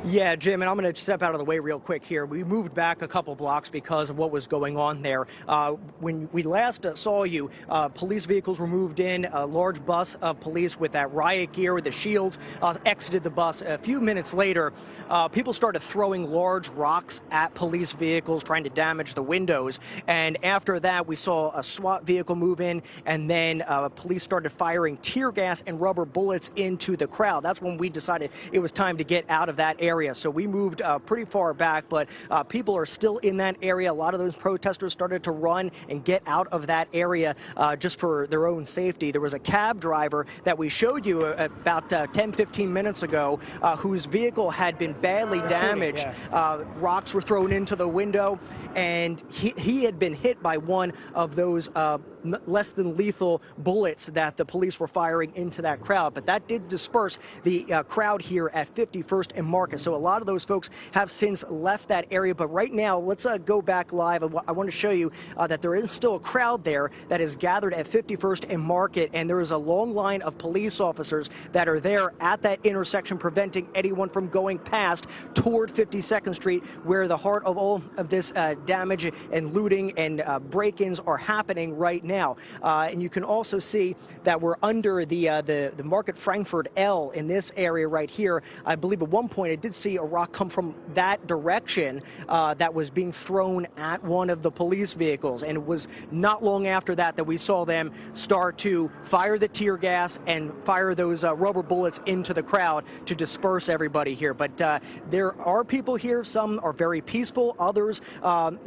Yeah, Jim, and I'm going to step out of the way real quick here. We moved back a couple blocks because of what was going on there. When we last saw you, police vehicles were moved in. A large bus of police with that riot gear, with the shields, exited the bus. A few minutes later, people started throwing large rocks at police vehicles, trying to damage the windows. And after that, we saw a SWAT vehicle move in, and then police started firing tear gas and rubber bullets into the crowd. That's when we decided it was time to get out of that area. So we moved pretty far back, but people are still in that area. A lot of those protesters started to run and get out of that area just for their own safety. There was a cab driver that we showed you about 10-15 minutes ago whose vehicle had been badly damaged. Rocks were thrown into the window, and he had been hit by one of those less than lethal bullets that the police were firing into that crowd. But that did disperse the crowd here at 51st and Market. So a lot of those folks have since left that area. But right now, let's go back live. I want to show you that there is still a crowd there that is gathered at 51st and Market. And there is a long line of police officers that are there at that intersection, preventing anyone from going past toward 52nd Street, where the heart of all of this damage and looting and break-ins are happening right now. And you can also see that we're under the Market Frankfurt L in this area right here. I believe at one point I did see a rock come from that direction that was being thrown at one of the police vehicles. And it was not long after that that we saw them start to fire the tear gas and fire those rubber bullets into the crowd to disperse everybody here. But there are people here. Some are very peaceful. Others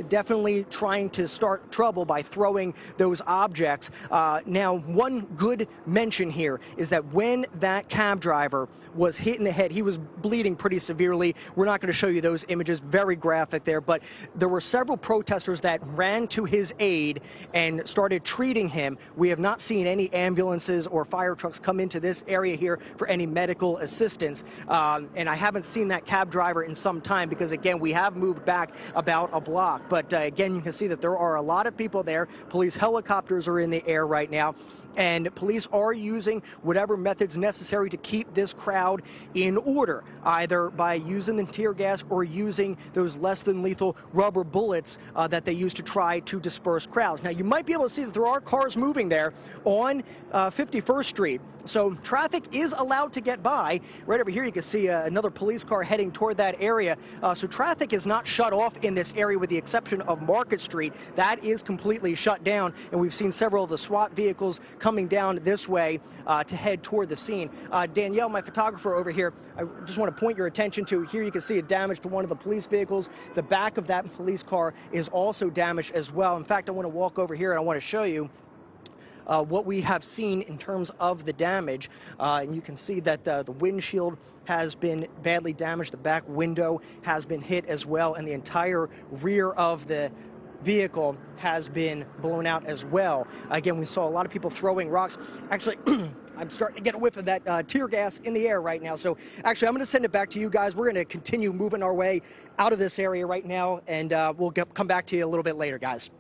definitely trying to start trouble by throwing those objects. Now, one good mention here is that when that cab driver was hit in the head, he was bleeding pretty severely. We're not going to show you those images, very graphic there, but there were several protesters that ran to his aid and started treating him. We have not seen any ambulances or fire trucks come into this area here for any medical assistance. And I haven't seen that cab driver in some time because, again, we have moved back about a block. But again, you can see that there are a lot of people there. Police helicopters are in the air right now, and police are using whatever methods necessary to keep this crowd in order, either by using the tear gas or using those less than lethal rubber bullets that they use to try to disperse crowds. Now, you might be able to see that there are cars moving there on 51st Street. So traffic is allowed to get by. Right over here, you can see another police car heading toward that area. So traffic is not shut off in this area with the exception of Market Street. That is completely shut down, and we've seen several of the SWAT vehicles coming down this way to head toward the scene. Danielle, my photographer over here, I just want to point your attention to here. You can see a damage to one of the police vehicles. The back of that police car is also damaged as well. In fact, I want to walk over here and I want to show you what we have seen in terms of the damage. And you can see that the windshield has been badly damaged. The back window has been hit as well, and the entire rear of the vehicle has been blown out as well. Again, we saw a lot of people throwing rocks. Actually, I'm starting to get a whiff of that tear gas in the air right now. So actually, I'm going to send it back to you guys. We're going to continue moving our way out of this area right now, and we'll come back to you a little bit later, guys.